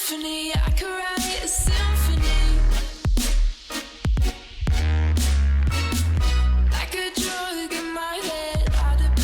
symphony. I could write a symphony. Like a drug in my head, I depended.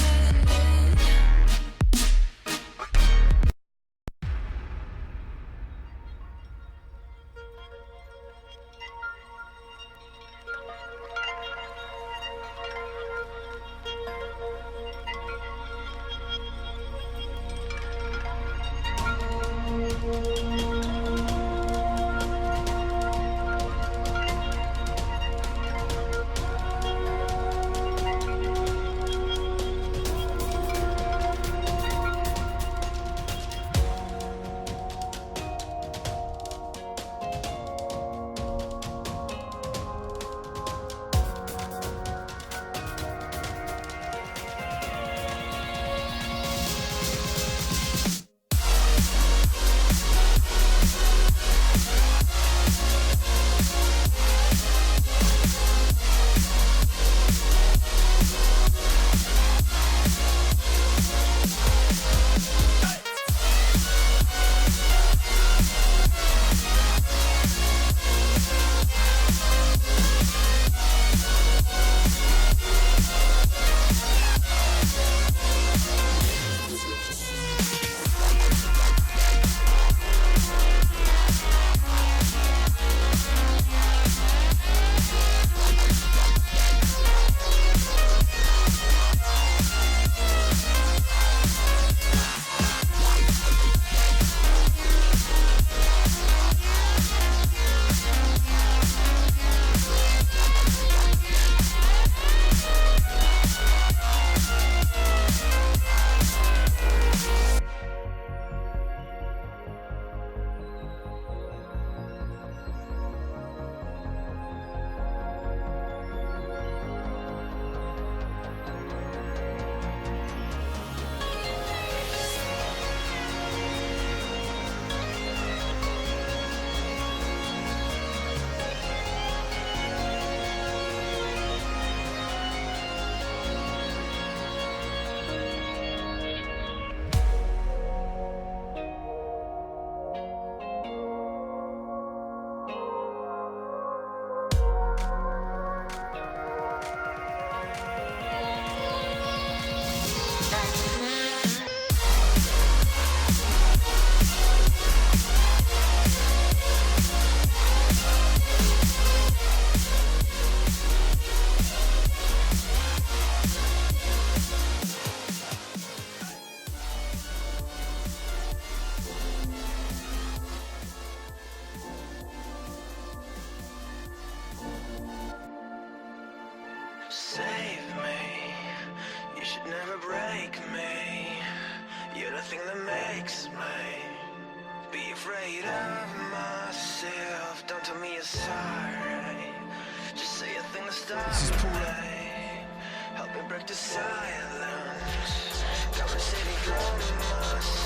Save me, you should never break me. You're the thing that makes me be afraid of myself. Don't tell me you're sorry, just say a thing to stop me. Help me break the silence, got me saving from myself.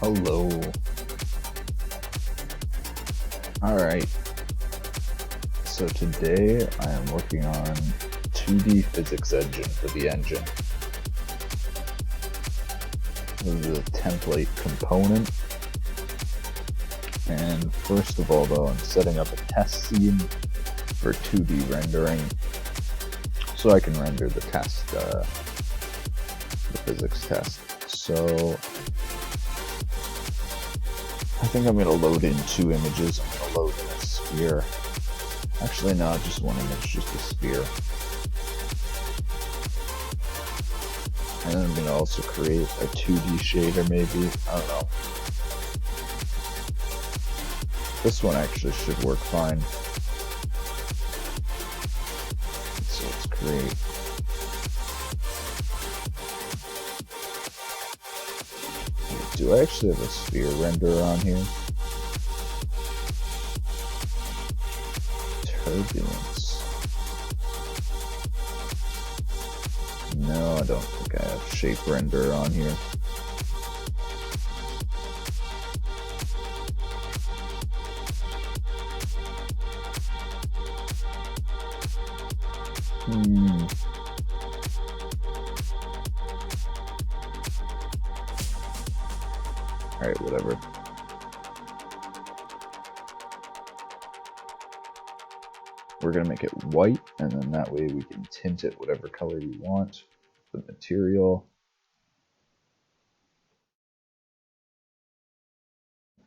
Hello. Alright. So today I am working on 2D physics engine for the engine. This is a template component. And first of all though, I'm setting up a test scene for 2D rendering so I can render the test, the physics test. So I think I'm going to load in 2 images. I'm going to load in a sphere. Actually, no, just 1 image, just a sphere. And then I'm going to also create a 2D shader maybe. I don't know. This one actually should work fine. So let's create. Do I actually have a sphere renderer on here? Turbulence. No, I don't think I have shape renderer on here. Alright, whatever. We're going to make it white, and then that way we can tint it whatever color you want. The material.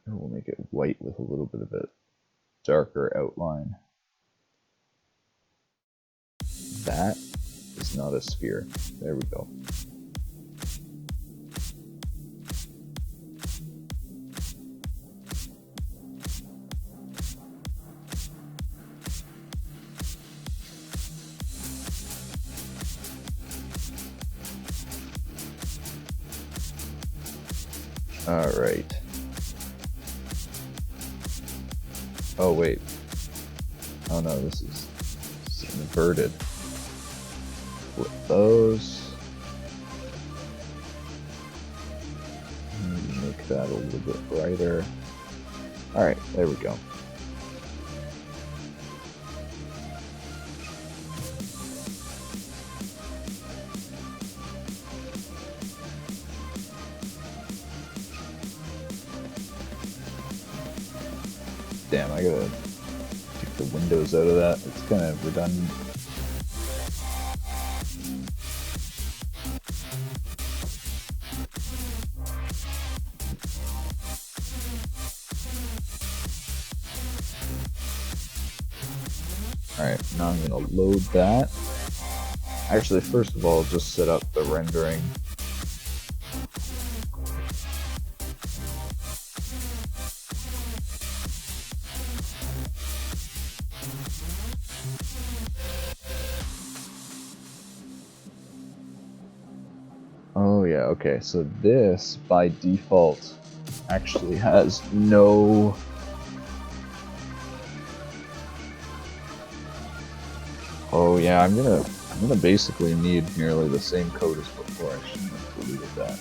And we'll make it white with a little bit of a darker outline. That is not a sphere. There we go. Alright. Oh wait. Oh no, this is inverted. Flip those. Maybe make that a little bit brighter. Alright, there we go. Damn, I gotta take the windows out of that. It's kind of redundant. Alright, now I'm gonna load that. Actually, first of all, just set up the rendering. Oh yeah, okay, so this by default actually has no Oh yeah, I'm gonna basically need nearly the same code as before. I shouldn't have deleted that.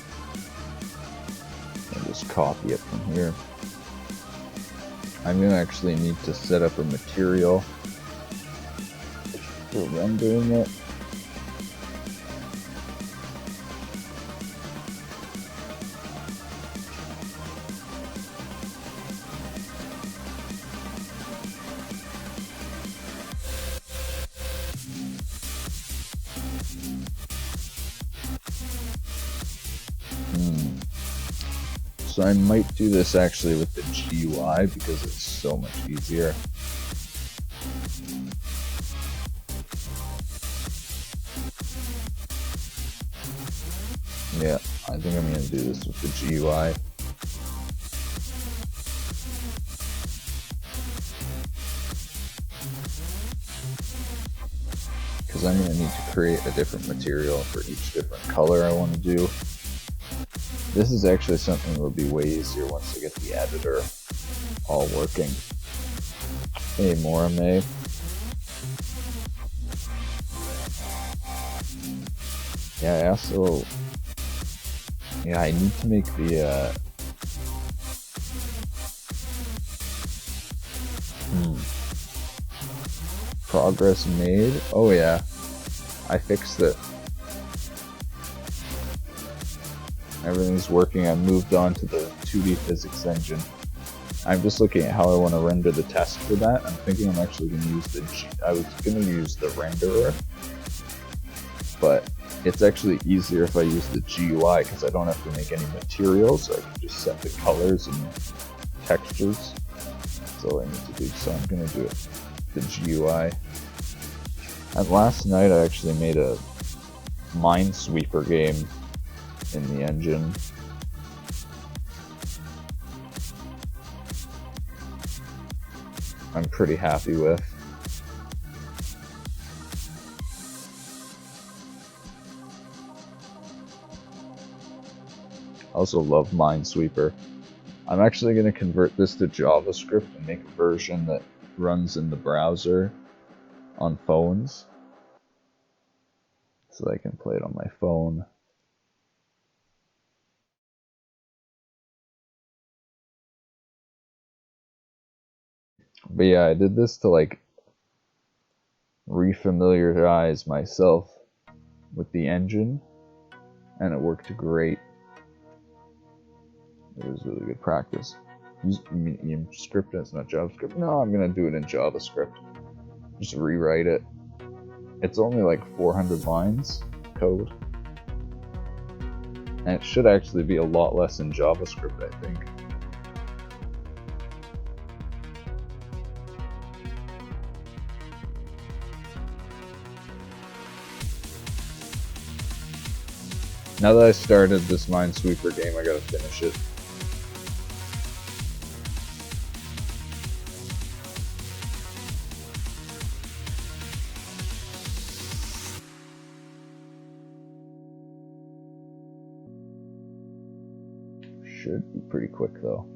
And just copy it from here. I'm gonna actually need to set up a material for rendering it. So I might do this actually with the GUI because it's so much easier. Yeah, I think I'm going to do this with the GUI. Because I'm going to need to create a different material for each different color I want to do. This is actually something that will be way easier once I get the editor all working. Hey, Morame. Yeah, I also... Yeah, I need to make the Progress made. Oh yeah, I fixed it. Everything's working. I moved on to the 2D physics engine. I'm just looking at how I want to render the test for that. I'm thinking I'm actually going to use I was going to use the renderer, but it's actually easier if I use the GUI because I don't have to make any materials. I can just set the colors and textures. That's all I need to do. So I'm going to do it the GUI. And last night I actually made a Minesweeper game in the engine. I'm pretty happy with. I also love Minesweeper. I'm actually going to convert this to JavaScript and make a version that runs in the browser on phones, so I can play it on my phone. But yeah, I did this to like refamiliarize myself with the engine, and it worked great. It was really good practice. You mean script, that's not JavaScript? No, I'm gonna do it in JavaScript. Just rewrite it. It's only like 400 lines code, and it should actually be a lot less in JavaScript, I think. Now that I started this Minesweeper game, I gotta finish it. Should be pretty quick though.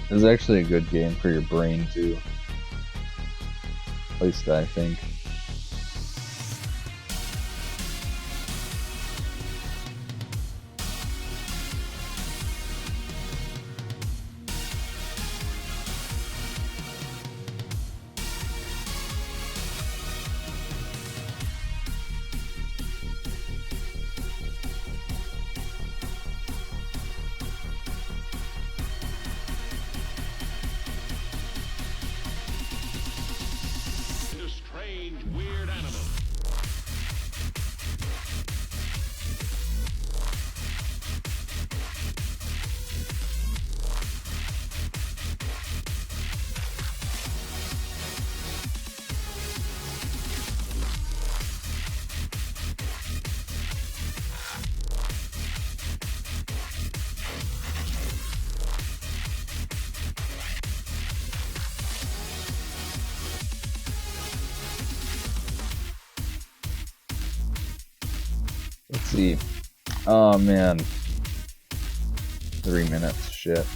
This is actually a good game for your brain too. At least I think. Weird animal. Let's see. Oh man. 3 minutes, shit.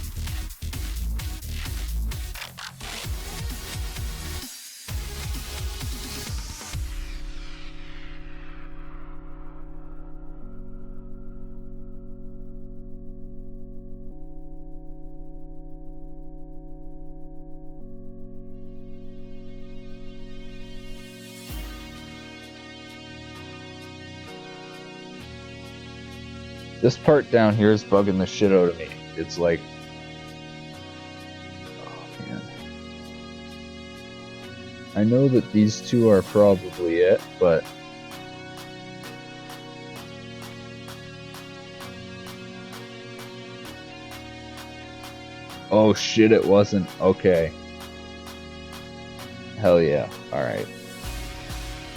This part down here is bugging the shit out of me. It's like, oh man. I know that these two are probably it, but oh shit, it wasn't. Okay. Hell yeah. Alright.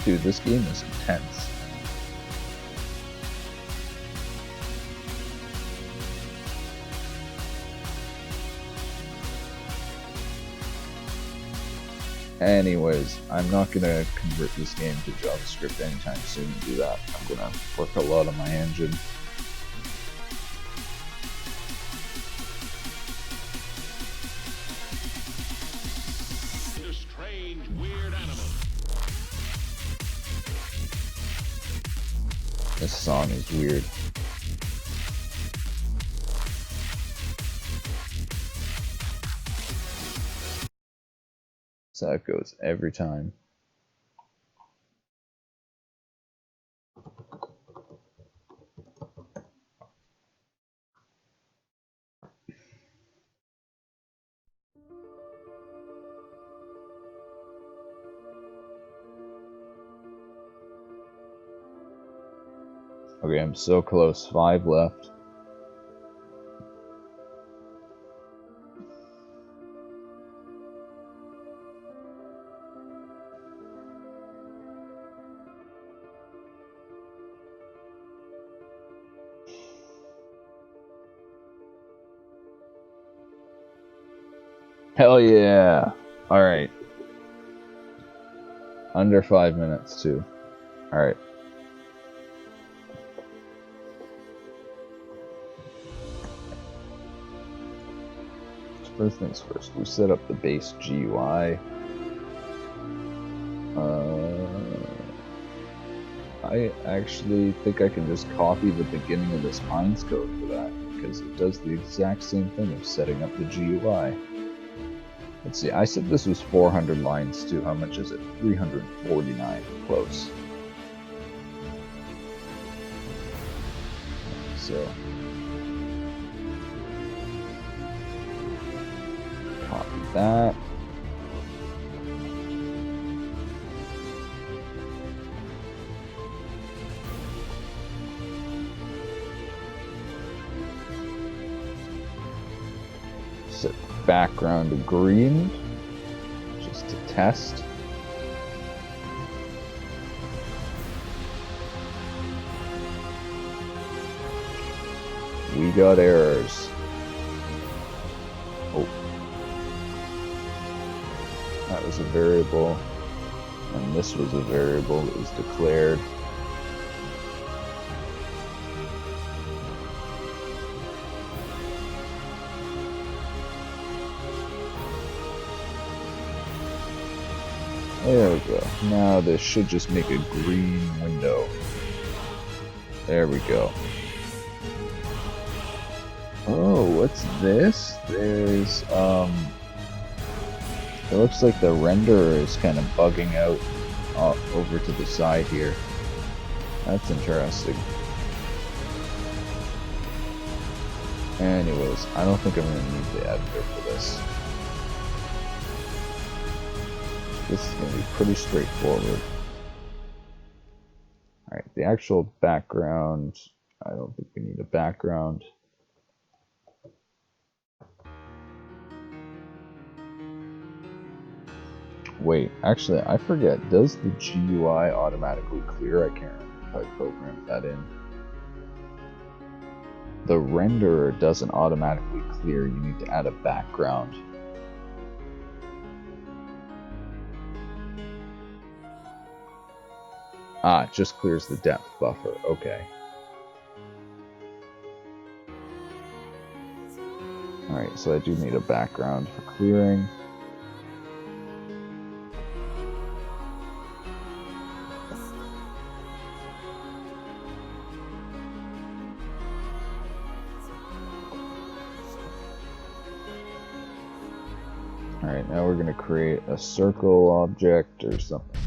Dude, this game is intense. Anyways, I'm not gonna convert this game to JavaScript anytime soon and do that. I'm gonna work a lot on my engine. A strange, weird animal. This song is weird. So it goes every time. Okay, I'm so close. 5 left. Hell yeah! Alright. Under 5 minutes, too. Alright. First things first, we set up the base GUI. I actually think I can just copy the beginning of this Pines code for that, because it does the exact same thing of setting up the GUI. Let's see, I said this was 400 lines too. How much is it? 349. Close. So, copy that. Set background to green, just to test. We got errors. Oh. That was a variable, and this was a variable that was declared. There we go. Now this should just make a green window. There we go. Oh, what's this? There's, it looks like the renderer is kind of bugging out over to the side here. That's interesting. Anyways, I don't think I'm going to need the editor for this. This is going to be pretty straightforward. Alright, the actual background, I don't think we need a background. Wait, actually, I forget. Does the GUI automatically clear? I can't remember if I programmed that in. The renderer doesn't automatically clear. You need to add a background. Ah, it just clears the depth buffer. Okay. Alright, so I do need a background for clearing. Alright, now we're going to create a circle object or something.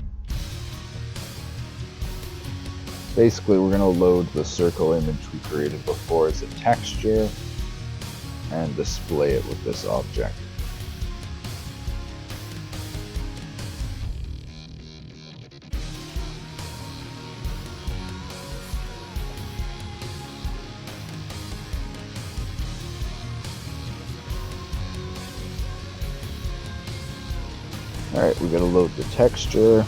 Basically, we're going to load the circle image we created before as a texture and display it with this object. Alright, we gotta load the texture.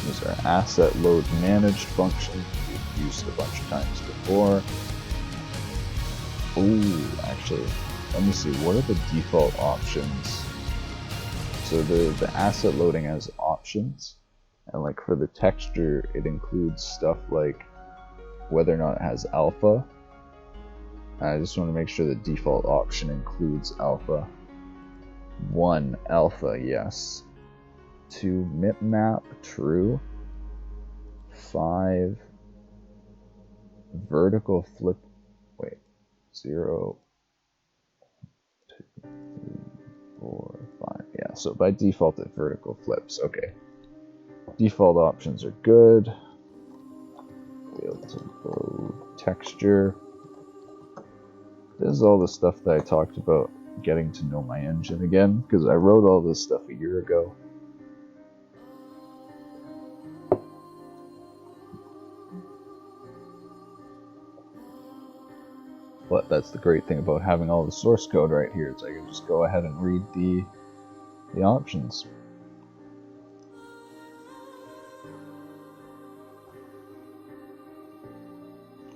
This is our asset load managed function. We've used a bunch of times before. Ooh, actually, let me see, what are the default options? So the asset loading has options, And like for the texture, it includes stuff like whether or not it has alpha. I just want to make sure the default option includes alpha. 1 alpha, yes. 2 mipmap, true. 5 vertical flip, wait, 0, 2, 3, 4, 5, yeah, so by default it vertical flips, okay. Default options are good. Be able to load texture. This is all the stuff that I talked about getting to know my engine again, because I wrote all this stuff a year ago. But that's the great thing about having all the source code right here, is I can just go ahead and read the options.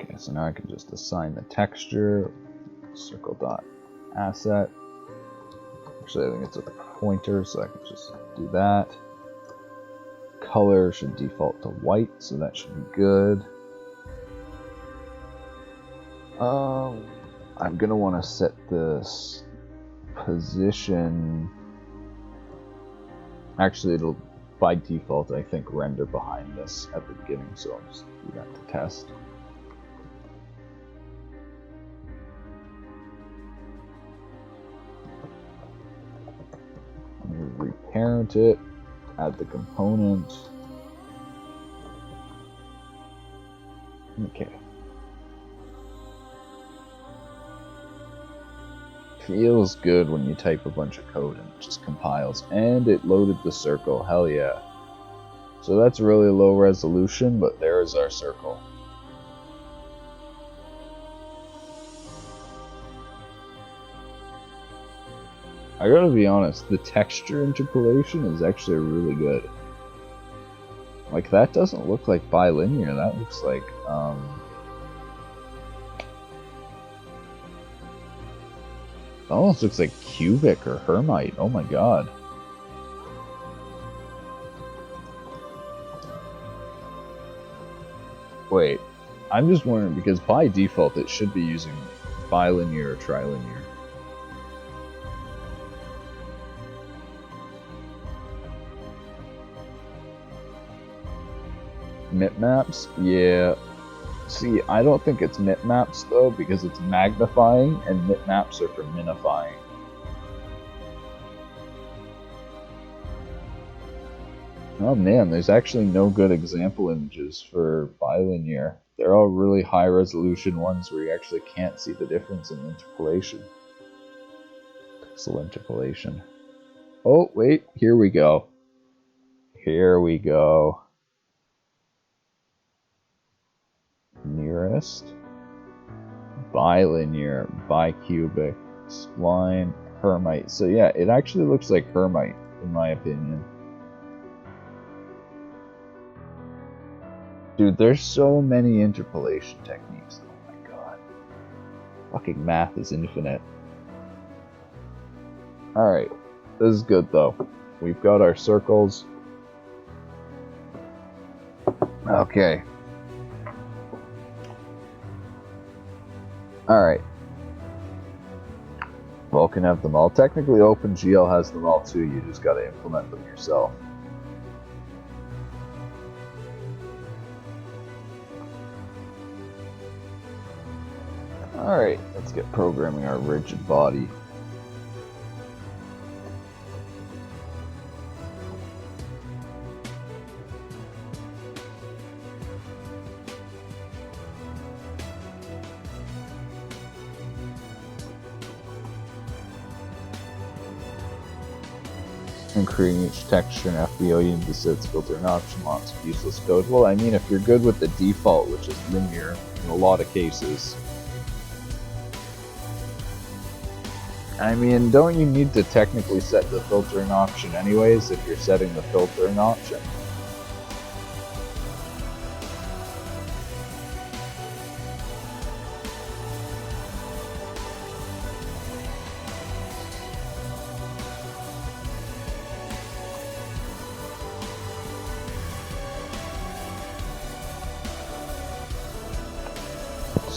Okay, so now I can just assign the texture, circle.asset. Actually, I think it's a pointer, so I can just do that. Color should default to white, so that should be good. I'm gonna want to set this position. Actually, it'll by default, I think, render behind this at the beginning, so I'll just do that to test. Reparent it, add the component. Okay. Feels good when you type a bunch of code and it just compiles. And it loaded the circle, hell yeah. So that's really low resolution, but there's our circle. I gotta be honest, the texture interpolation is actually really good. Like, that doesn't look like bilinear, that looks like, it almost looks like cubic or hermite, oh my god. Wait, I'm just wondering, because by default it should be using bilinear or trilinear. Mipmaps? Yeah. See, I don't think it's mipmaps though, because it's magnifying, and mipmaps are for minifying. Oh man, there's actually no good example images for bilinear. They're all really high resolution ones where you actually can't see the difference in interpolation. Pixel interpolation. Oh, wait, here we go. Here we go. Nearest, bilinear, bicubic, spline, hermite. So yeah, it actually looks like hermite in my opinion. Dude, there's so many interpolation techniques. Oh my god. Fucking math is infinite. Alright, this is good though. We've got our circles. Okay. Alright. Vulkan have them all. Technically, OpenGL has them all too, you just gotta implement them yourself. Alright, let's get programming our rigid body. And creating each texture in FBO, you need to set filter and option, lots of useless code. Well, I mean, if you're good with the default, which is linear in a lot of cases. I mean, don't you need to technically set the filtering option anyways if you're setting the filtering option?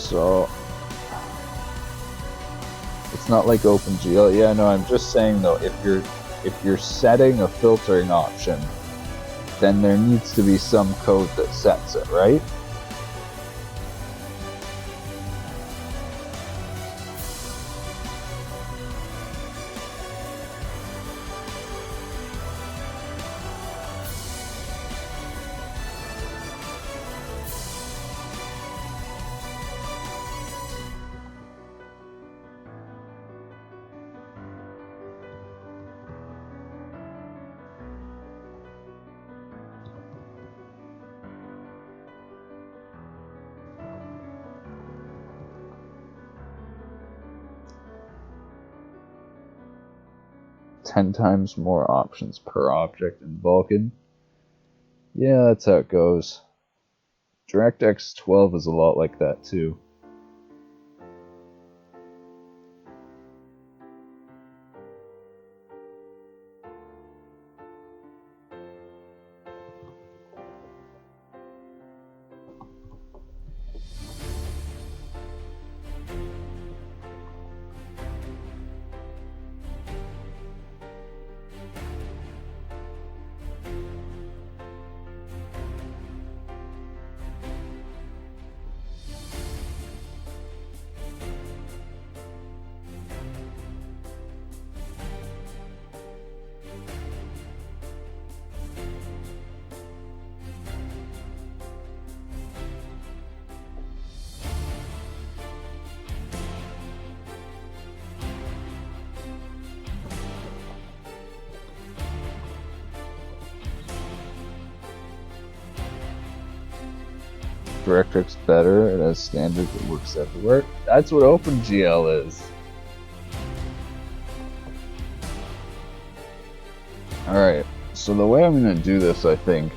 So it's not like OpenGL. Yeah, no, I'm just saying though, if you're setting a filtering option, then there needs to be some code that sets it, right? Ten times more options per object in Vulkan. Yeah, that's how it goes. DirectX 12 is a lot like that too. DirectX better, it has standard that works everywhere. That's what OpenGL is. Alright, so the way I'm going to do this, I think,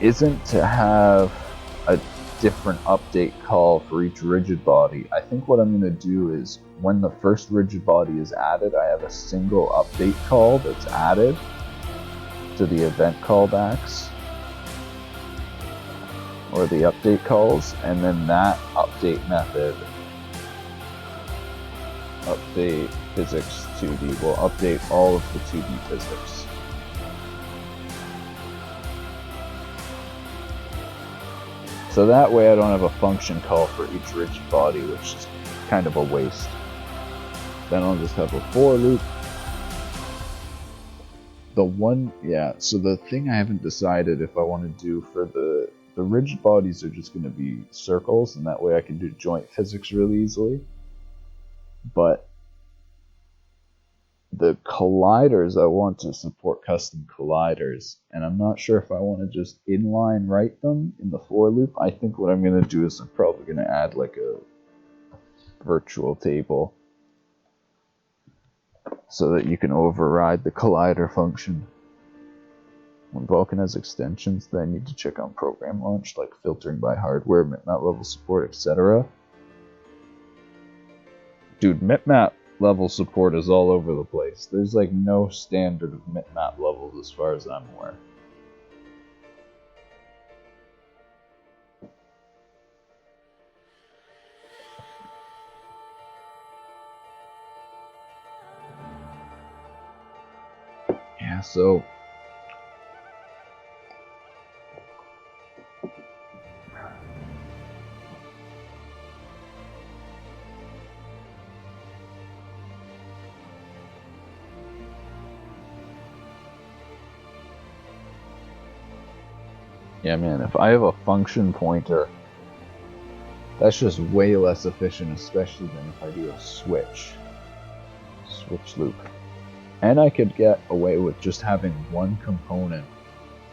isn't to have a different update call for each rigid body. I think what I'm going to do is, when the first rigid body is added, I have a single update call that's added to the event callbacks, or the update calls, and then that update method, update physics 2D, will update all of the 2D physics. So that way I don't have a function call for each rigid body, which is kind of a waste. Then I'll just have a for loop. So the thing I haven't decided if I want to do for the rigid bodies are just going to be circles, and that way I can do joint physics really easily. But the colliders, I want to support custom colliders, and I'm not sure if I want to just inline write them in the for loop. I think what I'm going to do is I'm probably going to add like a virtual table so that you can override the collider function. When Vulkan has extensions that I need to check on program launch, like filtering by hardware, MIPMAP level support, etc. Dude, MIPMAP level support is all over the place. There's like no standard of MIPMAP levels as far as I'm aware. Yeah, so yeah, man, if I have a function pointer, that's just way less efficient, especially than if I do a switch loop. And I could get away with just having one component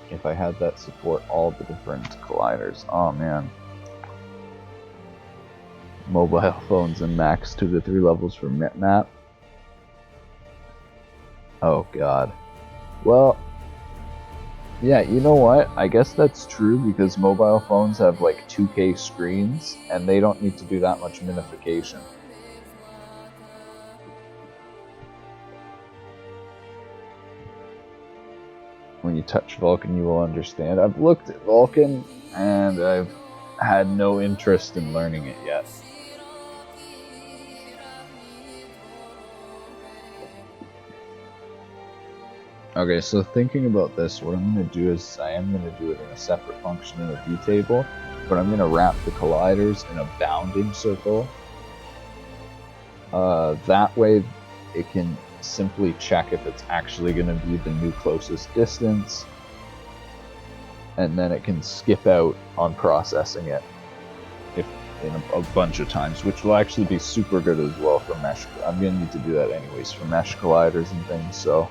if I had that support all the different colliders. Oh man. Mobile phones and Macs 2 to 3 levels for MIPMAP. Oh god. Well, yeah, you know what? I guess that's true because mobile phones have like 2K screens and they don't need to do that much minification. When you touch Vulkan, you will understand. I've looked at Vulkan and I've had no interest in learning it yet. Okay, so thinking about this, what I'm going to do is I am going to do it in a separate function in a vtable, but I'm going to wrap the colliders in a bounding circle. That way it can simply check if it's actually going to be the new closest distance, and then it can skip out on processing it if in a bunch of times, which will actually be super good as well for mesh. I'm going to need to do that anyways for mesh colliders and things, so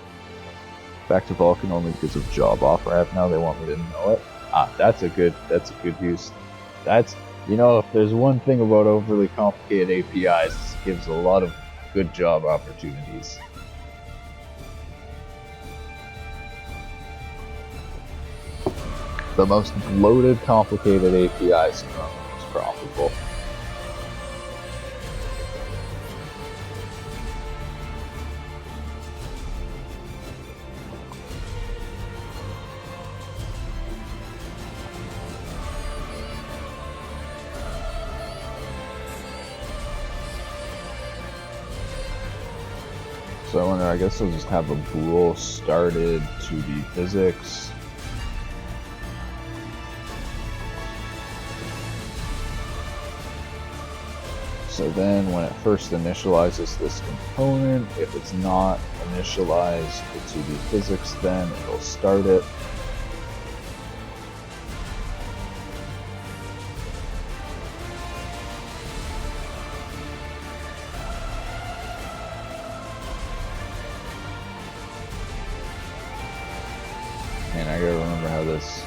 back to Vulkan only because of job offer app now, they want me to know it. That's a good use. That's, you know, if there's one thing about overly complicated APIs, it gives a lot of good job opportunities. The most bloated, complicated APIs are the most profitable. So I wonder, I guess I'll just have a bool started 2D physics. So then when it first initializes this component, if it's not initialized to 2D physics, then it'll start it. And I gotta remember how this...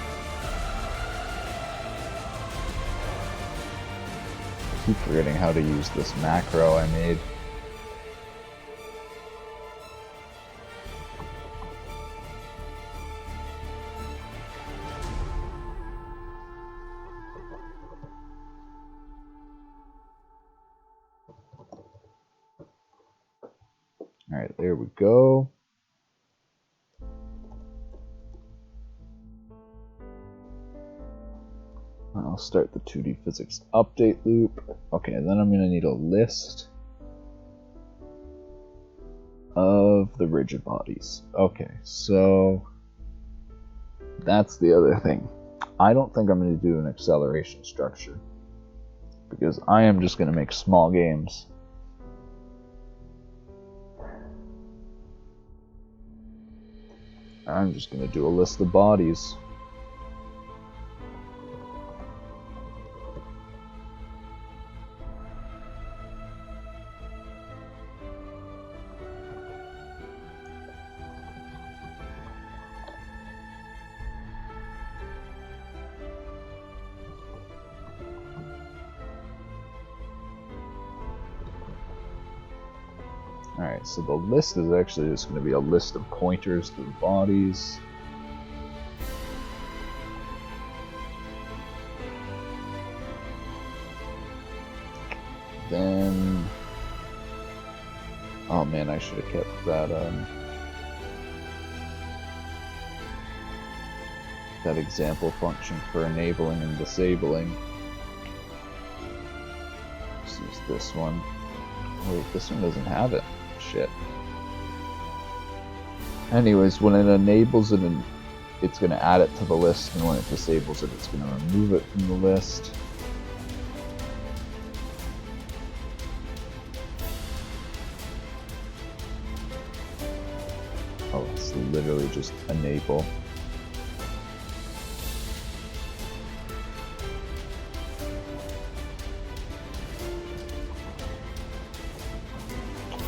I keep forgetting how to use this macro I made. Alright, there we go. I'll start the 2D physics update loop. Okay, then I'm going to need a list of the rigid bodies. Okay, so that's the other thing. I don't think I'm going to do an acceleration structure because I am just going to make small games. I'm just going to do a list of bodies. Alright, so the list is actually just going to be a list of pointers to the bodies. Then... oh man, I should have kept that, that example function for enabling and disabling. Let's use this one. Wait, this one doesn't have it. Shit. Anyways, when it enables it, it's going to add it to the list, and when it disables it, it's going to remove it from the list. Oh, it's literally just enable.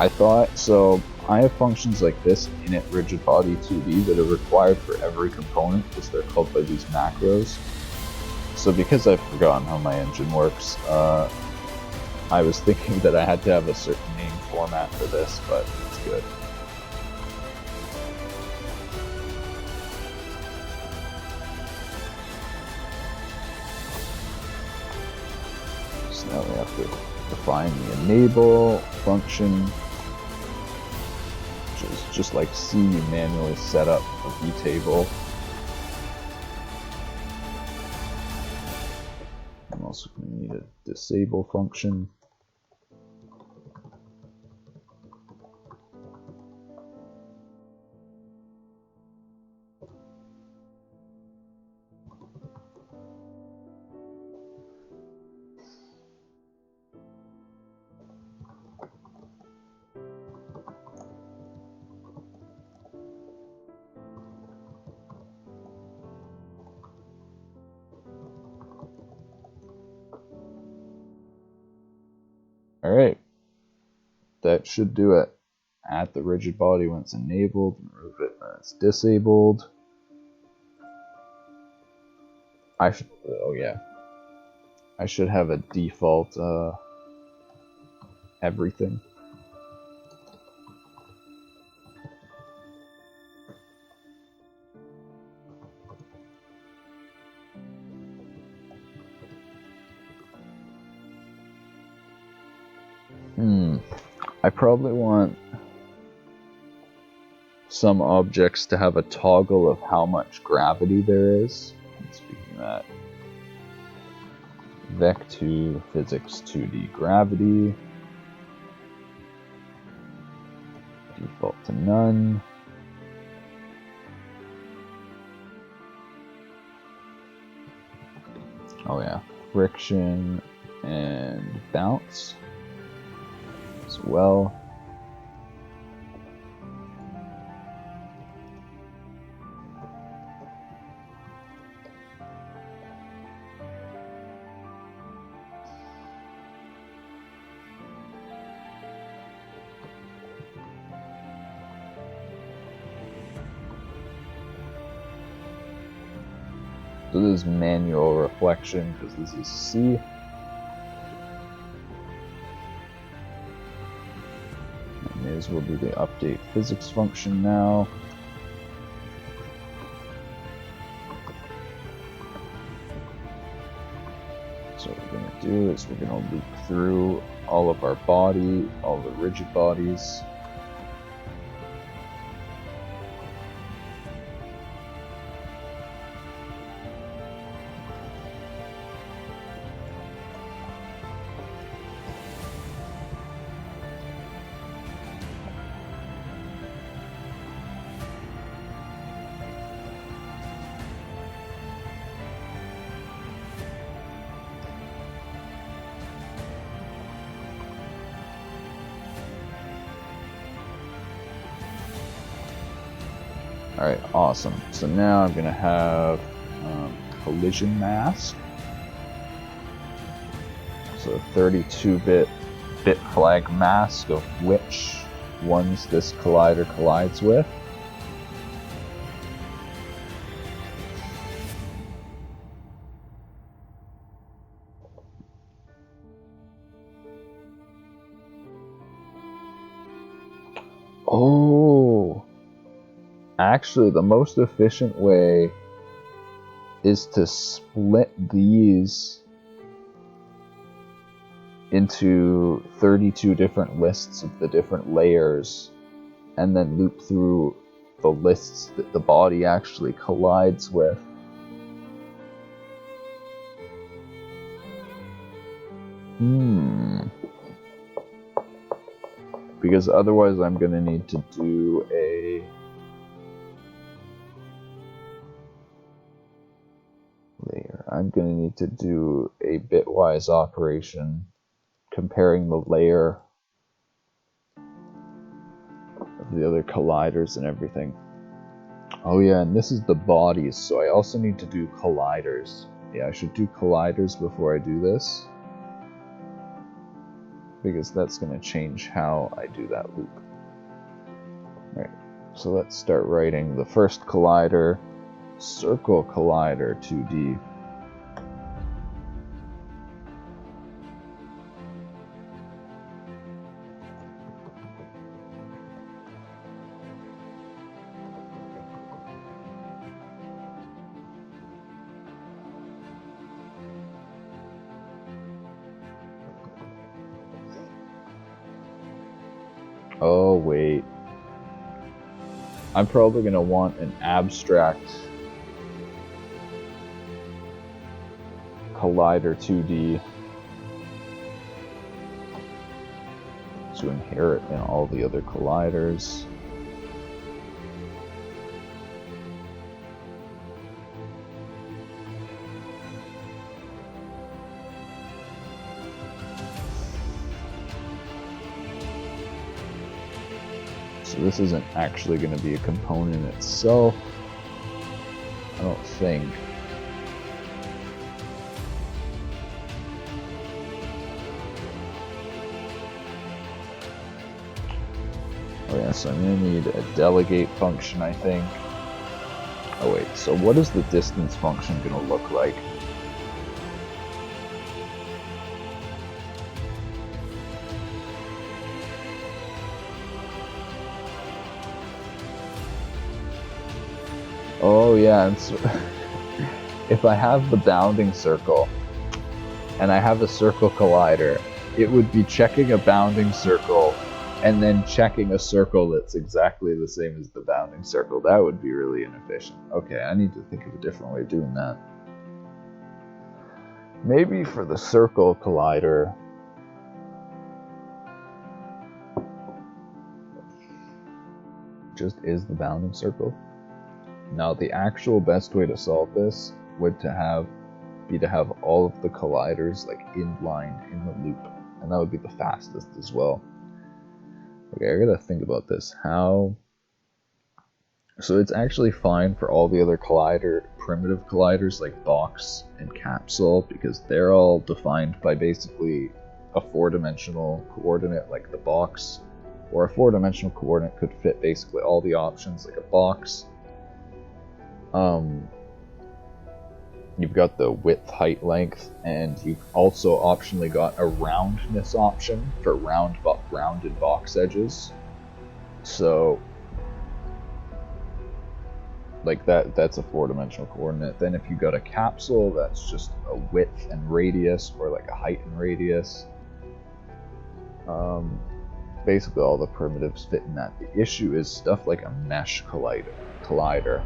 I thought, so I have functions like this init rigid body 2D that are required for every component because they're called by these macros. So because I've forgotten how my engine works, I was thinking that I had to have a certain name format for this, but it's good. So now we have to define the enable function, which is just like C, you manually set up a vtable. I'm also going to need a disable function. Alright, that should do it. Add the rigid body when it's enabled, remove it when it's disabled. I should have a default everything. I probably want some objects to have a toggle of how much gravity there is. Speaking of that, Vec2 physics 2D gravity, default to none. Oh yeah, friction and bounce as well. So this is manual reflection because this is C. And may as well do the update physics function now. So what we're going to do is we're going to loop through all of our body, all the rigid bodies. Alright, awesome. So now I'm going to have collision mask. So 32-bit flag mask of which ones this collider collides with. Oh! Actually, the most efficient way is to split these into 32 different lists of the different layers and then loop through the lists that the body actually collides with. Because otherwise I'm going to need to do a layer. I'm going to need to do a bitwise operation comparing the layer of the other colliders and everything. Oh yeah, and this is the bodies, so I also need to do colliders. Yeah, I should do colliders before I do this, because that's going to change how I do that loop. Alright, so let's start writing the first collider, circle collider 2D. Oh wait, I'm probably going to want an abstract Collider 2D to inherit in all the other colliders. So this isn't actually going to be a component itself, I don't think. Oh yeah, so I'm going to need a delegate function, I think. Oh wait, so what is the distance function going to look like? Oh yeah, it's if I have the bounding circle and I have a circle collider, it would be checking a bounding circle and then checking a circle that's exactly the same as the bounding circle. That would be really inefficient. Okay, I need to think of a different way of doing that. Maybe for the circle collider, just is the bounding circle. Now, the actual best way to solve this would be to have all of the colliders like inlined in the loop, and that would be the fastest as well. Okay, I gotta think about this. How? So it's actually fine for all the other primitive colliders like box and capsule, because they're all defined by basically a 4-dimensional coordinate like the box, or a 4-dimensional coordinate could fit basically all the options like a box. You've got the width, height, length, and you've also optionally got a roundness option for rounded box edges. So, like that's a 4-dimensional coordinate. Then if you got a capsule, that's just a width and radius, or like a height and radius. Basically all the primitives fit in that. The issue is stuff like a mesh collider.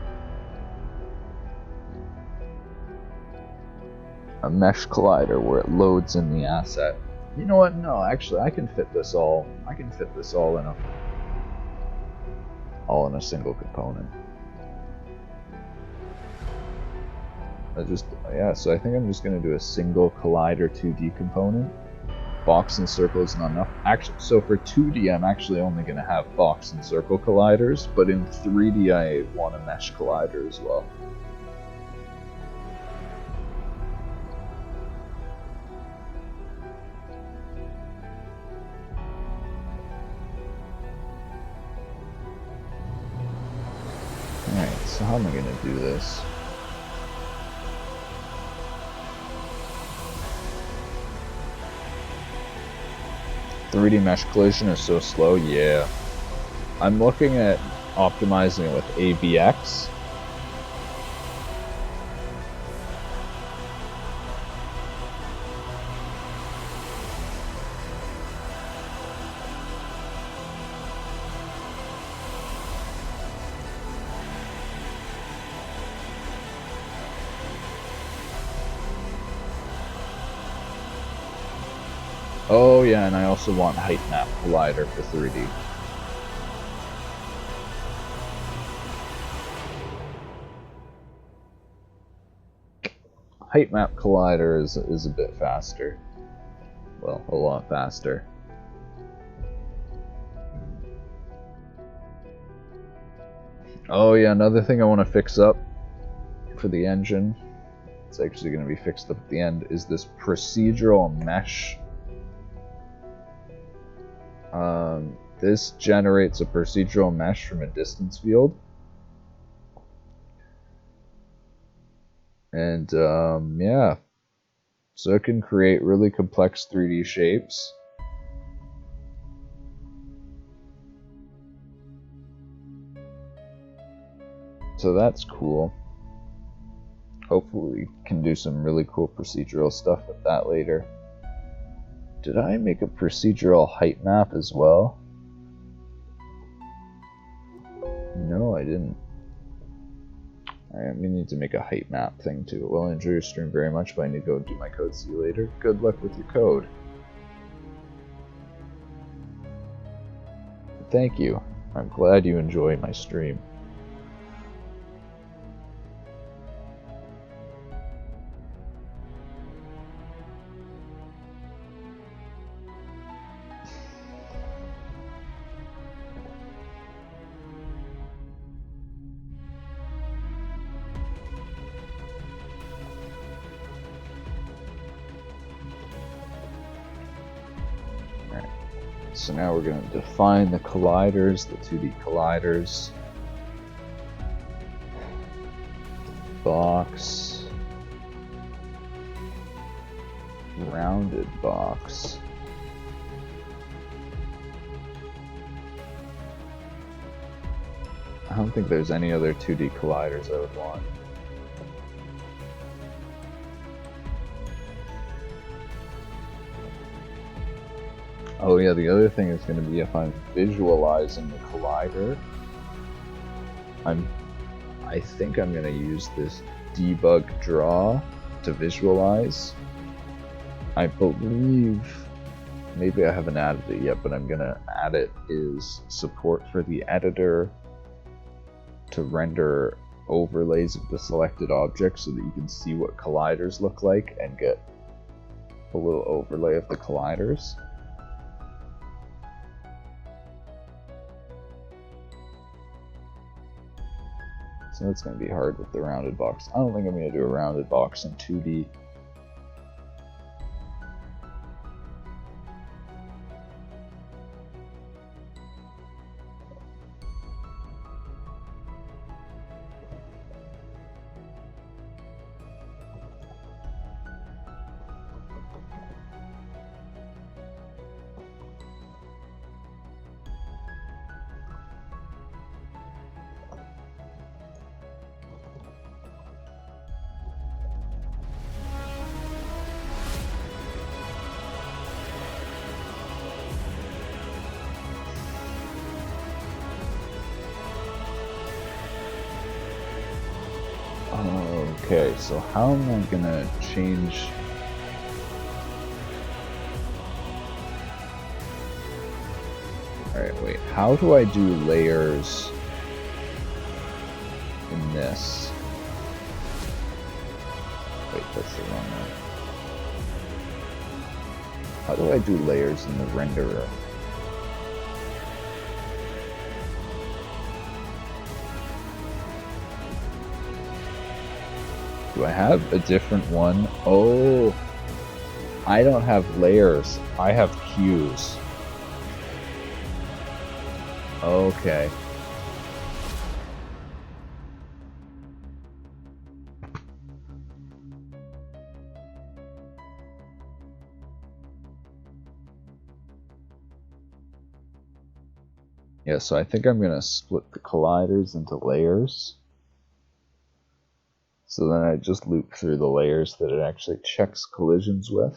A mesh collider where it loads in the asset. You know what? No, actually, I can fit this all in a single component. So I think I'm just gonna do a single collider 2D component. Box and circle is not enough. Actually, so for 2D, I'm actually only gonna have box and circle colliders, but in 3D, I want a mesh collider as well. Alright, so how am I going to do this? "3D mesh collision is so slow." Yeah. I'm looking at optimizing it with ABX. Oh yeah, and I also want height map collider for 3D. Height map collider is a bit faster. Well, a lot faster. Oh yeah, another thing I want to fix up for the engine, it's actually going to be fixed up at the end, is this procedural mesh. This generates a procedural mesh from a distance field. And yeah, so it can create really complex 3D shapes. So that's cool. Hopefully we can do some really cool procedural stuff with that later. Did I make a procedural height map as well? No, I didn't. Alright, we need to make a height map thing too. Well, I enjoy your stream very much, but I need to go do my code. See you later. Good luck with your code. Thank you. I'm glad you enjoy my stream. So now we're going to define the colliders, the 2D colliders. Box. Rounded box. I don't think there's any other 2D colliders I would want. Oh yeah, the other thing is going to be if I'm visualizing the collider, I think I'm going to use this debug draw to visualize. I believe, maybe I haven't added it yet, but I'm going to add it, is support for the editor to render overlays of the selected object so that you can see what colliders look like and get a little overlay of the colliders. So that's going to be hard with the rounded box. I don't think I'm going to do a rounded box in 2D. Okay, so how am I gonna change? Alright, wait, how do I do layers in this? Wait, that's the wrong one. How do I do layers in the renderer? Do I have a different one? Oh, I don't have layers. I have cues. Okay. Yeah, so I think I'm going to split the colliders into layers. So then I just loop through the layers that it actually checks collisions with.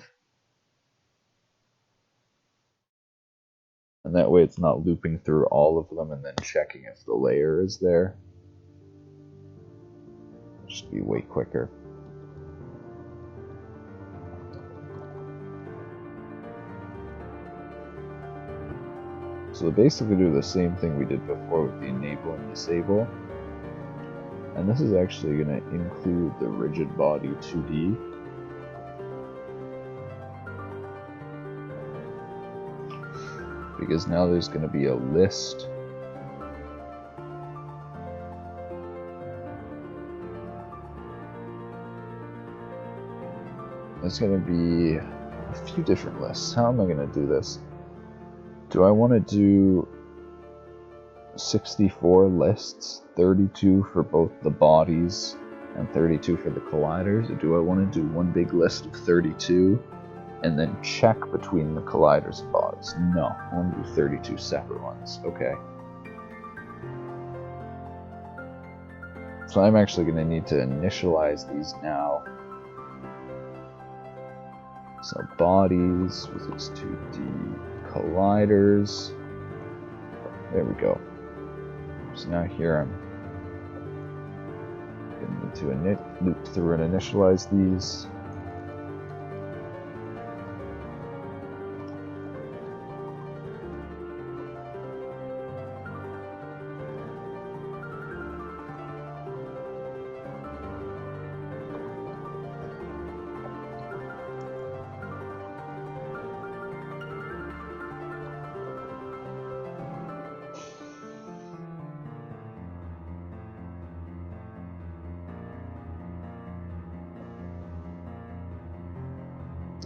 And that way it's not looping through all of them and then checking if the layer is there. It'll just be way quicker. So basically do the same thing we did before with the enable and disable. And this is actually going to include the rigid body 2D. Because now there's going to be a list. There's going to be a few different lists. How am I going to do this? Do I want to do 64 lists, 32 for both the bodies and 32 for the colliders, or do I want to do one big list of 32 and then check between the colliders and bodies? No, I want to do 32 separate ones. Okay. So I'm actually going to need to initialize these now. So bodies, physics 2D, colliders. There we go. So now here I'm to loop through and initialize these.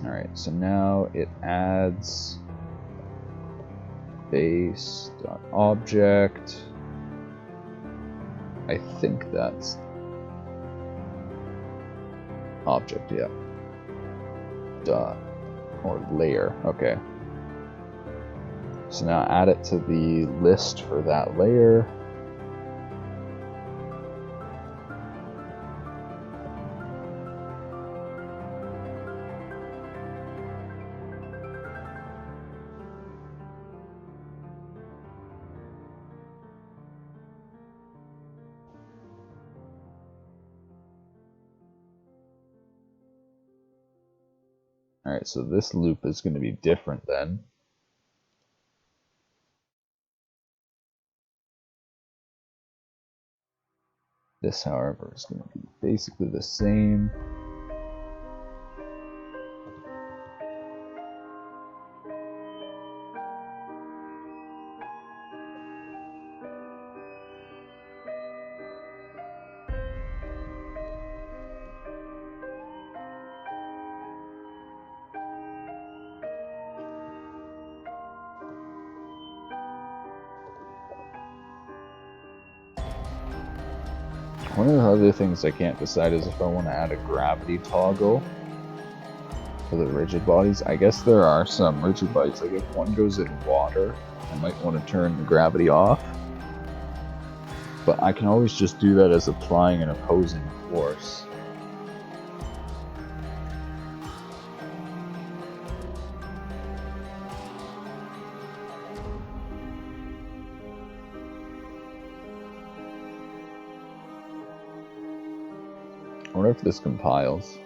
Alright, so now it adds base.object. I think that's object, yeah. Dot or layer, okay. So now add it to the list for that layer. Alright, so this loop is going to be different then. This, however, is going to be basically the same. One of the other things I can't decide is if I want to add a gravity toggle for the rigid bodies. I guess there are some rigid bodies, like if one goes in water, I might want to turn the gravity off. But I can always just do that as applying an opposing force. I wonder if this compiles.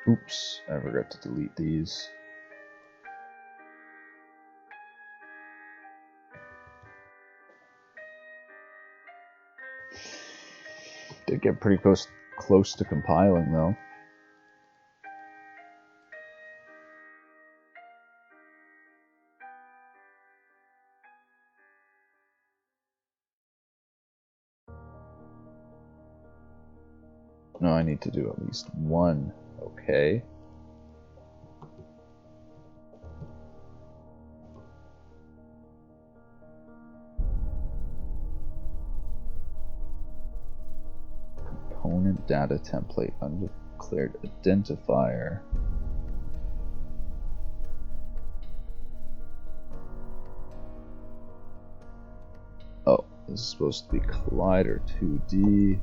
Oops, I forgot to delete these. Did get pretty close to compiling though. No, I need to do at least one. Okay. Component data template undeclared identifier. Oh, this is supposed to be Collider 2D.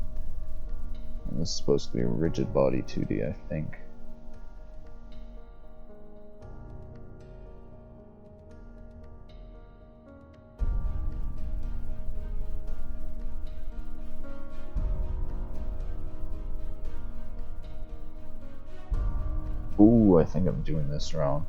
And this is supposed to be a rigid body 2D, I think. Ooh, I think I'm doing this wrong.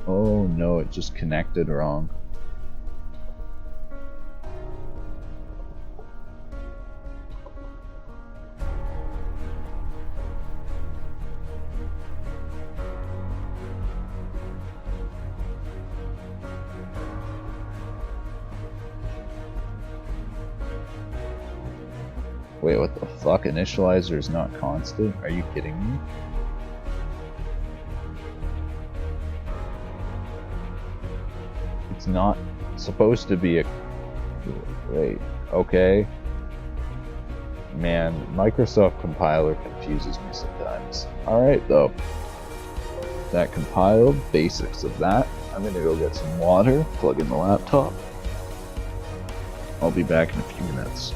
Oh no, it just connected wrong. Wait, what the fuck? Initializer is not constant? Are you kidding me? It's not supposed to be a... Wait, okay. Man, Microsoft compiler confuses me sometimes. Alright though. That compiled, basics of that. I'm gonna go get some water, plug in the laptop. I'll be back in a few minutes.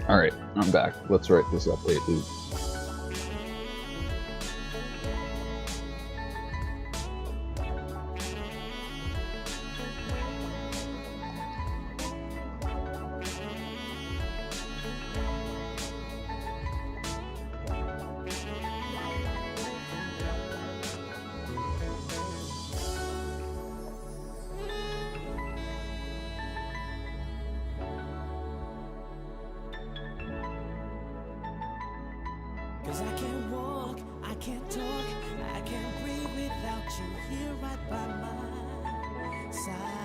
Alright, I'm back. Let's write this update loop. Cause I can't walk, I can't talk, I can't breathe without you here right by my side.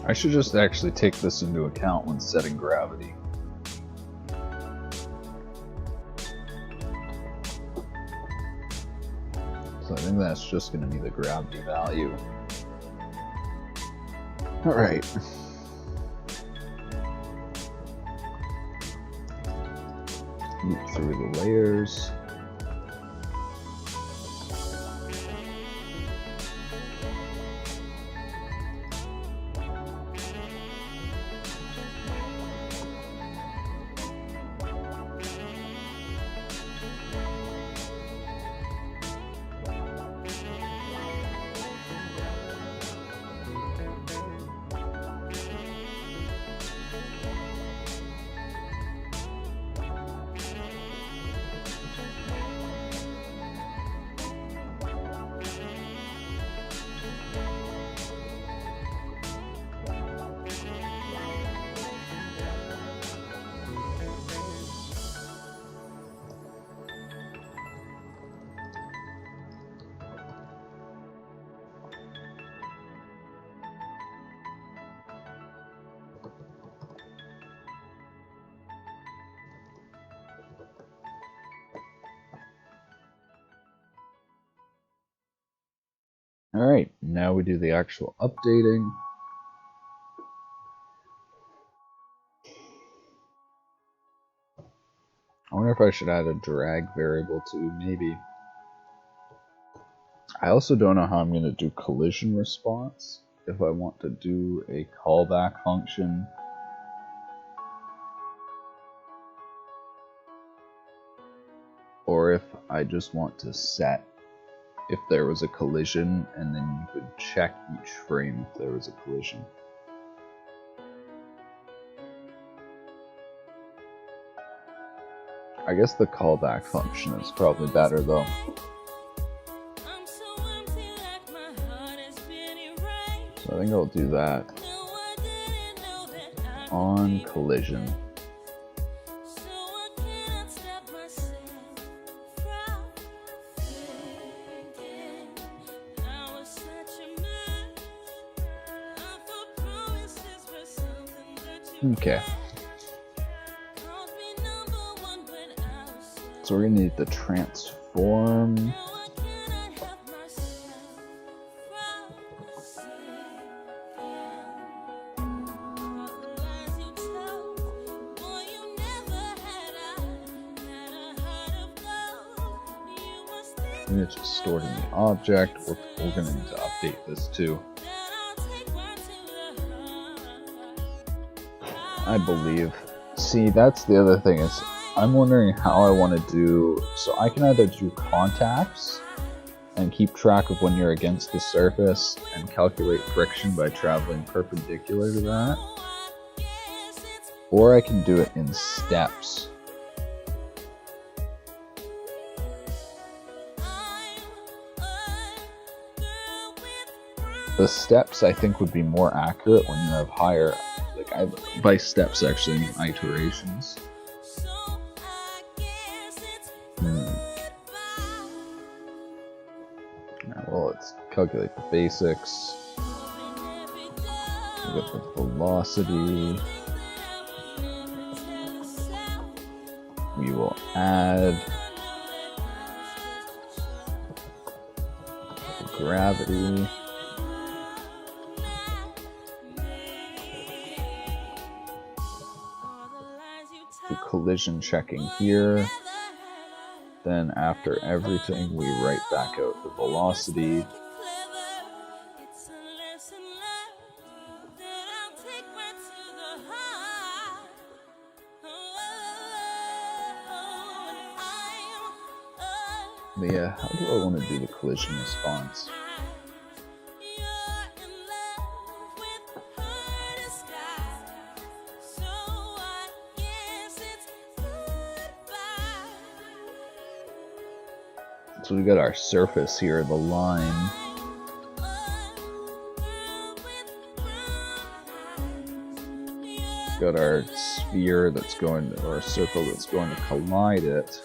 I should just actually take this into account when setting gravity. So I think that's just going to be the gravity value. Alright. Loop through the layers. Alright, now we do the actual updating. I wonder if I should add a drag variable too, maybe. I also don't know how I'm going to do collision response. If I want to do a callback function. Or if I just want to set if there was a collision, and then you could check each frame if there was a collision. I guess the callback function is probably better though. So I think I'll do that on collision. Okay. So we're gonna need the transform. And it's just stored in the object. We're gonna need to update this too. I believe. See, that's the other thing is I'm wondering how I want to do. So I can either do contacts and keep track of when you're against the surface and calculate friction by traveling perpendicular to that, or I can do it in steps. The steps I think would be more accurate when you have higher, like by steps actually, iterations. Well, let's calculate the basics. We got the velocity. We will add the gravity. do collision checking here. Then after everything, we write back out the velocity. But yeah, how do I want to do the collision response? So we got our surface here, the line. Got our sphere that's going, or a circle that's going to collide it.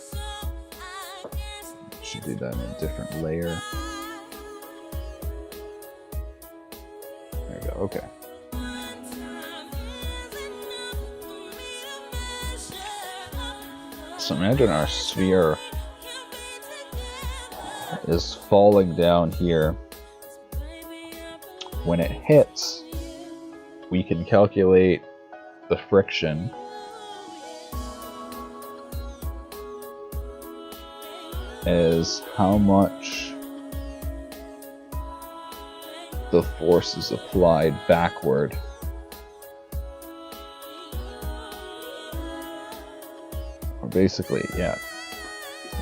Should do that in a different layer. There we go, okay. So imagine our sphere is falling down here. When it hits, we can calculate the friction as how much the force is applied backward. Or basically, yeah.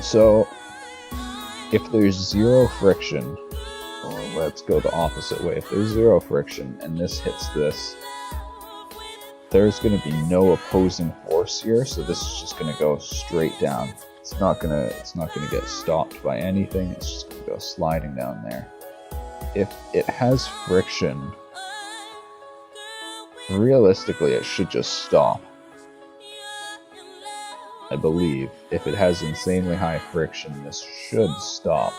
So if there's zero friction, or let's go the opposite way. If there's zero friction and this hits this, there's going to be no opposing force here, so this is just going to go straight down. It's not gonna get stopped by anything. It's just going to go sliding down there. If it has friction, realistically, it should just stop. I believe if it has insanely high friction, this should stop.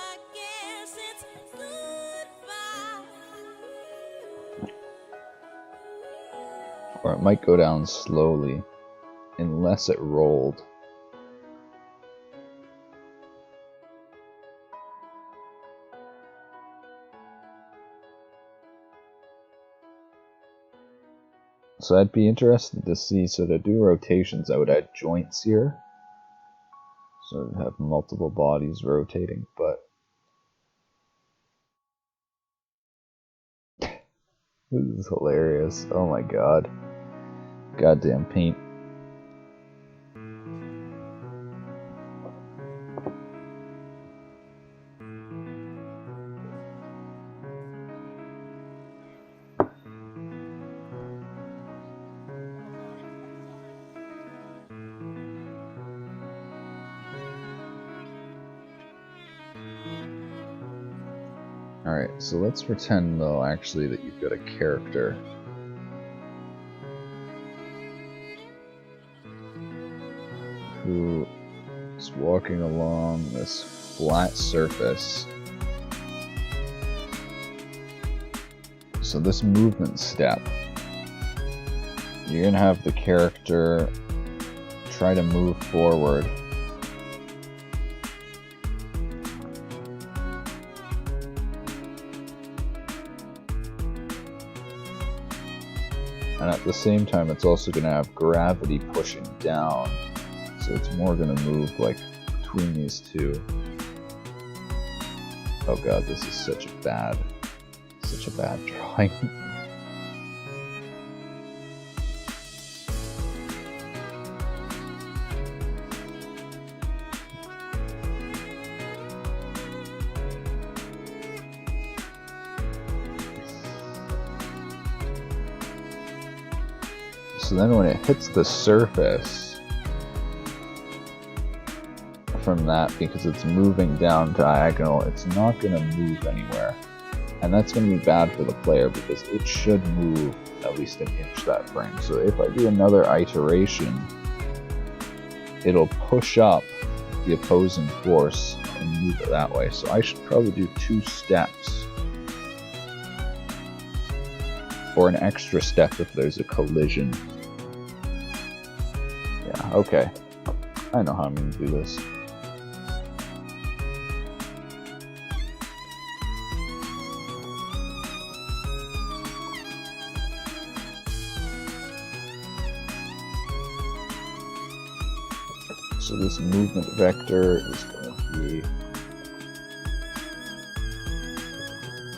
Or it might go down slowly, unless it rolled. So I'd be interested to see, so to do rotations, I would add joints here. So I'd have multiple bodies rotating, but this is hilarious. Oh my god. Goddamn paint. Alright, so let's pretend though actually that you've got a character. Who is walking along this flat surface. So this movement step, you're gonna have the character try to move forward. And at the same time, it's also going to have gravity pushing down. So it's more going to move like between these two. Oh god, this is such a bad drawing. So then when it hits the surface from that, because it's moving down diagonal, it's not going to move anywhere. And that's going to be bad for the player because it should move at least an inch that frame. So if I do another iteration, it'll push up the opposing force and move it that way. So I should probably do 2 steps. Or an extra step if there's a collision. Yeah, okay. I know how I'm going to do this. So this movement vector is going to be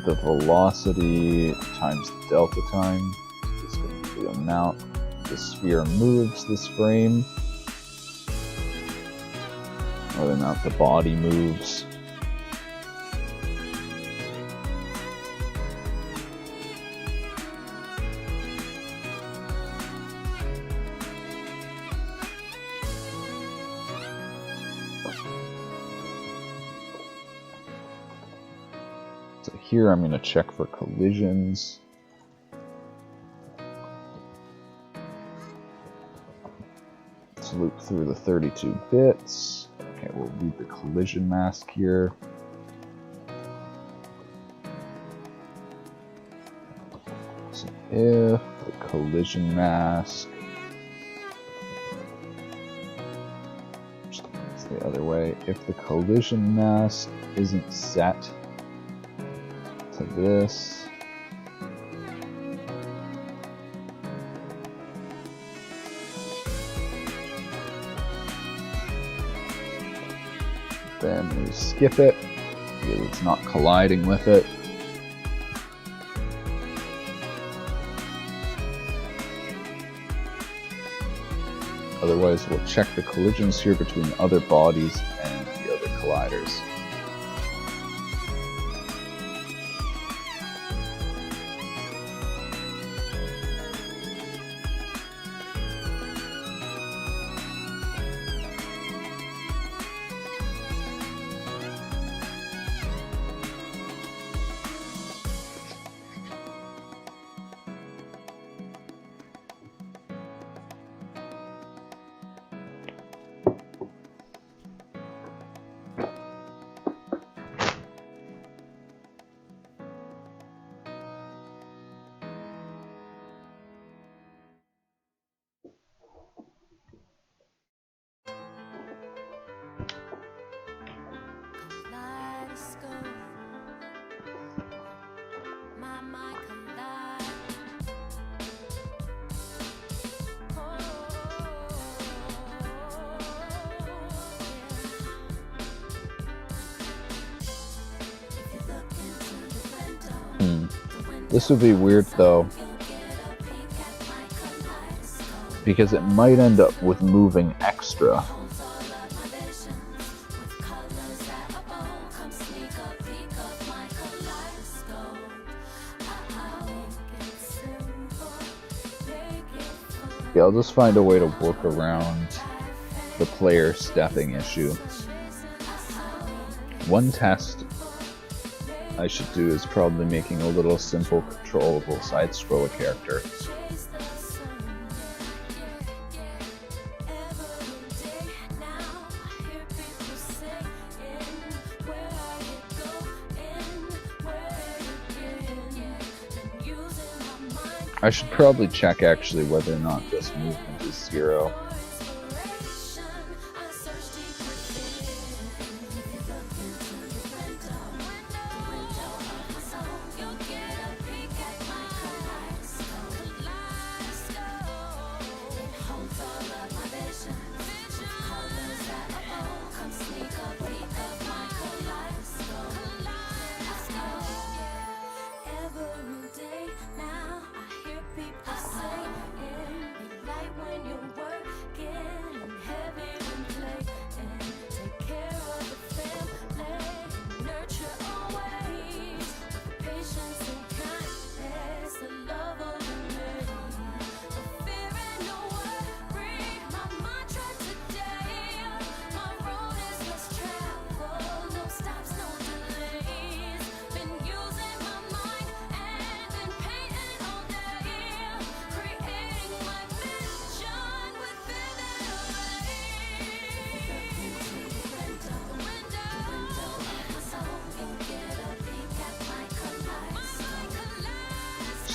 the velocity times the delta time. This is going to be the amount the sphere moves this frame, or the amount the body moves. So here I'm going to check for collisions. Let's loop through the 32 bits. Okay, we'll read the collision mask here. So if the collision mask, it's the other way, if the collision mask isn't set to this, then we skip it because it's not colliding with it. Otherwise, we'll check the collisions here between other bodies and the other colliders. This would be weird though, because it might end up with moving extra. Yeah, I'll just find a way to work around the player stepping issue. One test I should do is probably making a little simple controllable side-scroller character. I should probably check actually whether or not this movement is 0.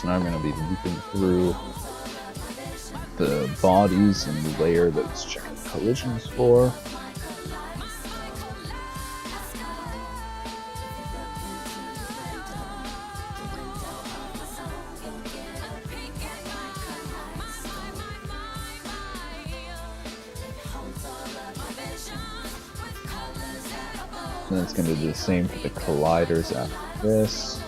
So now I'm going to be looping through the bodies and the layer that it's checking collisions for. And it's going to do the same for the colliders after this.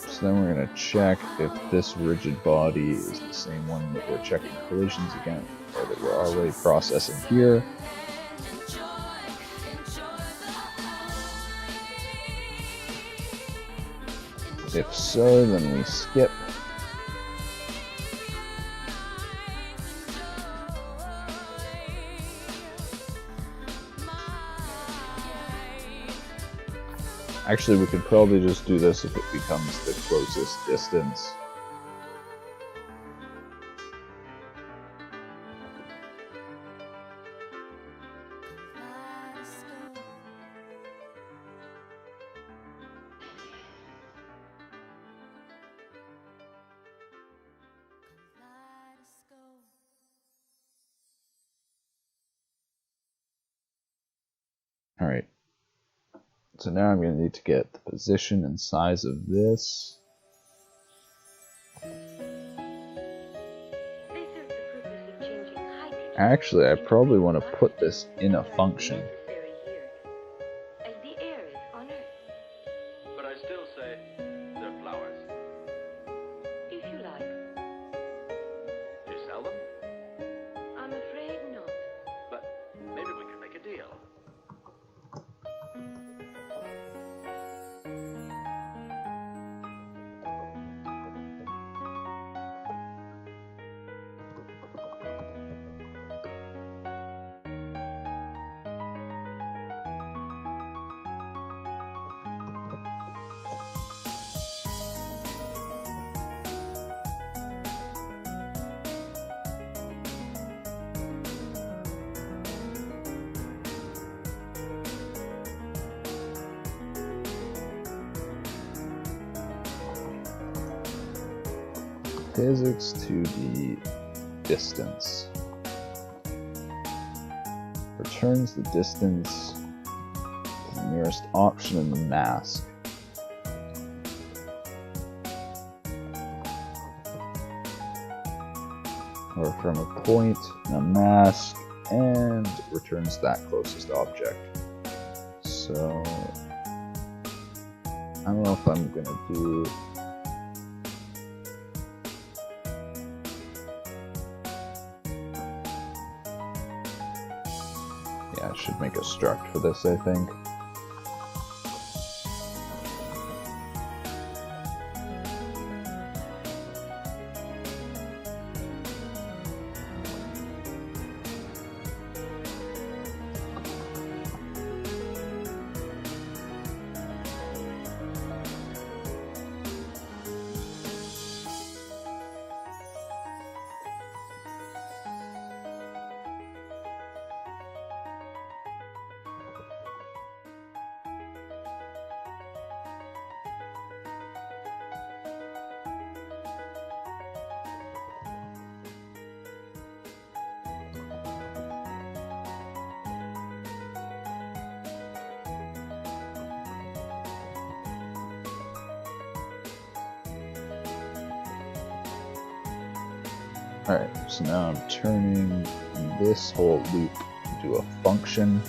So then we're going to check if this rigid body is the same one that we're checking collisions against, or that we're already processing here. If so, then we skip. Actually, we could probably just do this if it becomes the closest distance. Alright. So now I'm going to need to get the position and size of this. Actually, I probably want to put this in a function. But I still say they're flowers. If you like. You sell them? I'm afraid not. But maybe we can make a deal. Physics to the distance. Returns the distance to the nearest option in the mask. Or from a point in a mask, and returns that closest object. So I don't know if I'm gonna do I should make a struct for this, I think. Alright, so now I'm turning this whole loop into a function.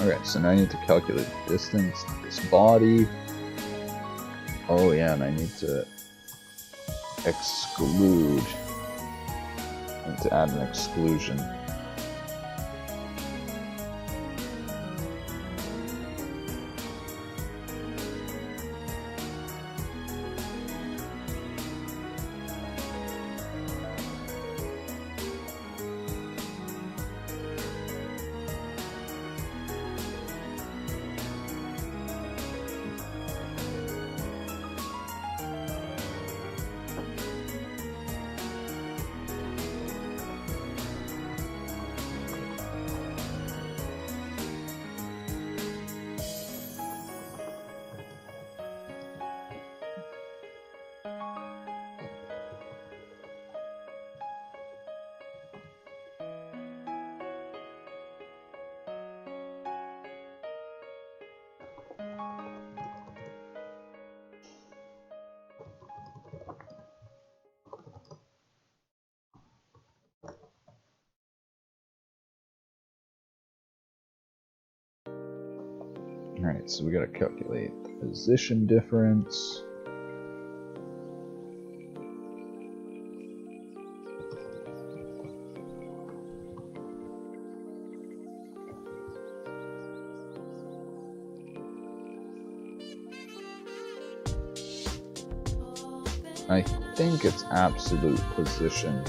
Okay, so now I need to calculate the distance to this body. Oh yeah, and I need to exclude. I need to add an exclusion. Alright, so we gotta calculate the position difference. I think it's absolute position.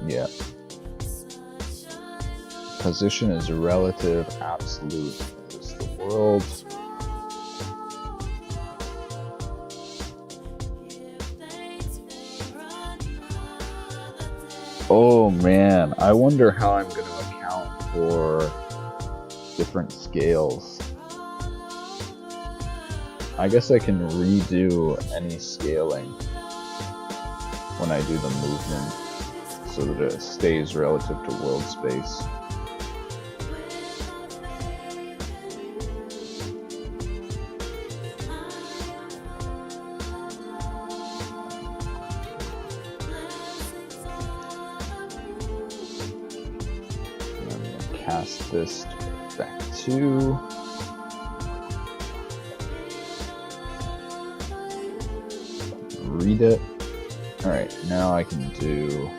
Yeah. Position is relative, absolute is the world. Oh man, I wonder how I'm going to account for different scales. I guess I can redo any scaling when I do the movement so that it stays relative to world space. And I'm going to cast this back 2. Read it. Alright, now I can do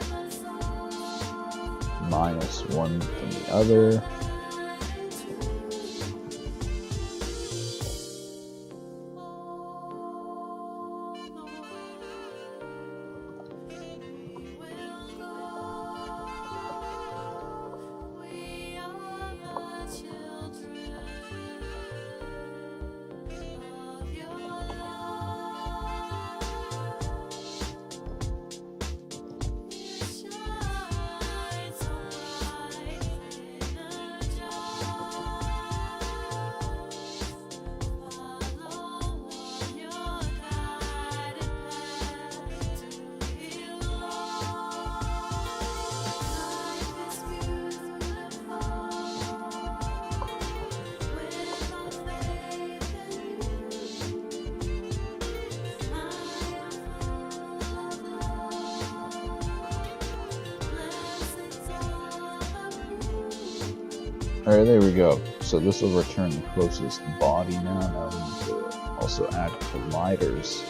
-1 from the other. Alright, there we go. So this will return the closest body now. Now we need to also add colliders.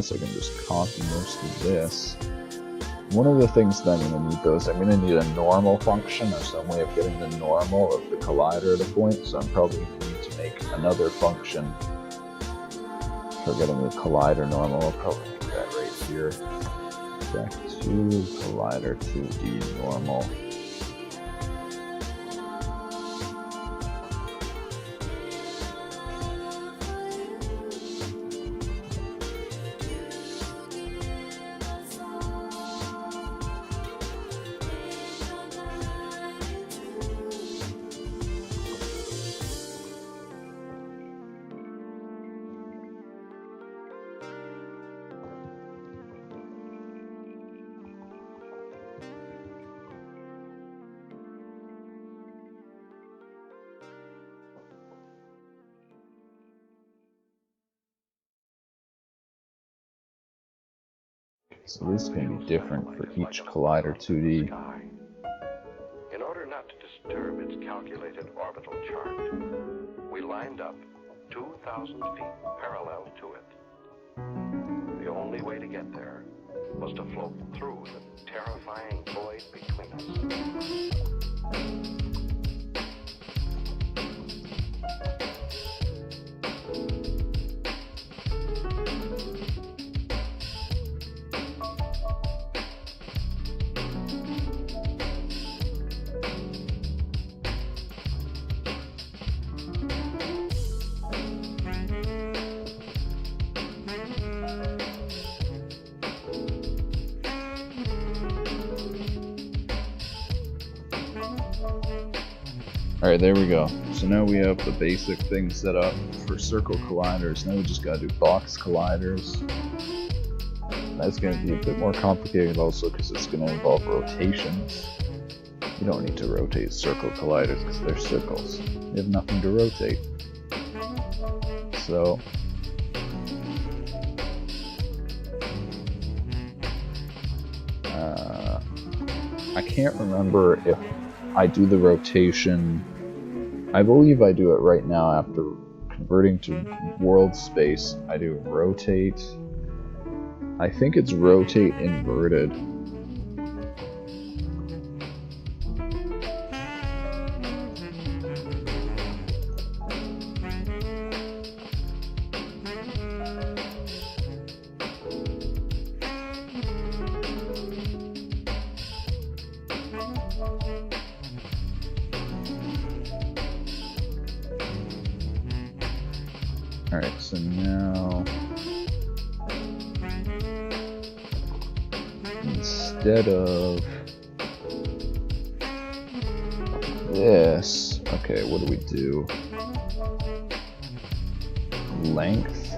So I can just copy most of this. One of the things that I'm going to need though is I'm going to need a normal function or some way of getting the normal of the collider at a point, so I'm probably going to need to make another function for getting the collider normal. I'll probably make that right here. Back to collider 2D normal. So this is going to be different for each collider 2D. In order not to disturb its calculated orbital chart, we lined up 2,000 feet parallel to it. The only way to get there was to float through the terrifying void between us. Alright, there we go. So now we have the basic thing set up for circle colliders. Now we just gotta do box colliders. That's gonna be a bit more complicated also because it's gonna involve rotations. You don't need to rotate circle colliders because they're circles. You have nothing to rotate. So I can't remember if I do the rotation. I believe I do it right now after converting to world space. I do rotate. I think it's rotate inverted. Alright, so now instead of this, okay, what do we do? Length,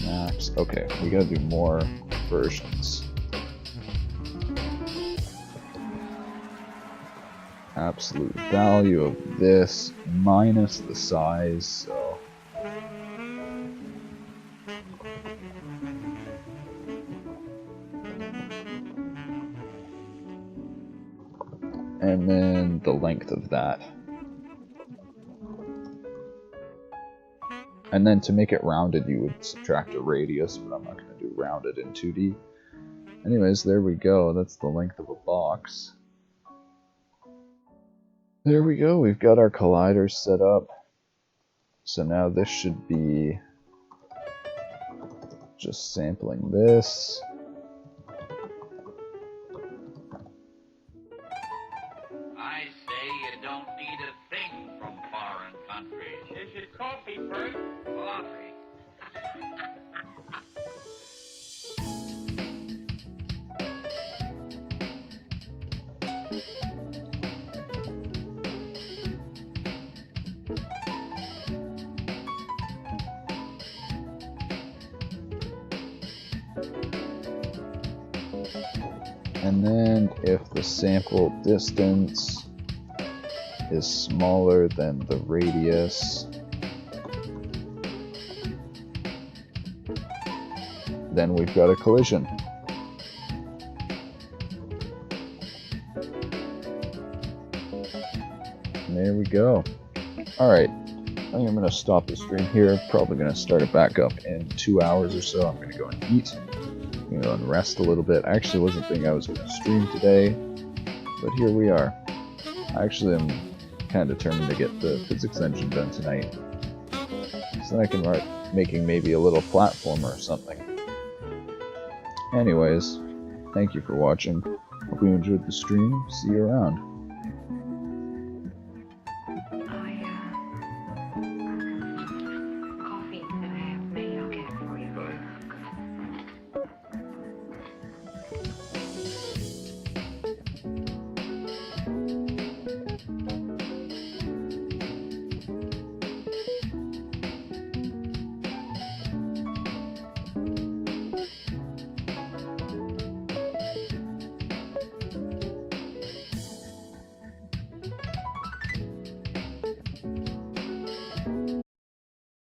max, okay, we gotta do more versions. Absolute value of this minus the size, so and then the length of that. And then to make it rounded, you would subtract a radius, but I'm not going to do rounded in 2D. Anyways, there we go. That's the length of a box. There we go. We've got our colliders set up. So now this should be just sampling this. I say you don't need a thing from foreign countries. Is it coffee first? Coffee. And then if the sample distance is smaller than the radius, then we've got a collision. And there we go. Alright, I think I'm going to stop the stream here. Probably going to start it back up in 2 hours or so. I'm going to go and eat. I'm going to go and rest a little bit. I actually wasn't thinking I was going to stream today, but here we are. I actually am kind of determined to get the physics engine done tonight, so then I can start making maybe a little platformer or something. Anyways, thank you for watching. Hope you enjoyed the stream. See you around.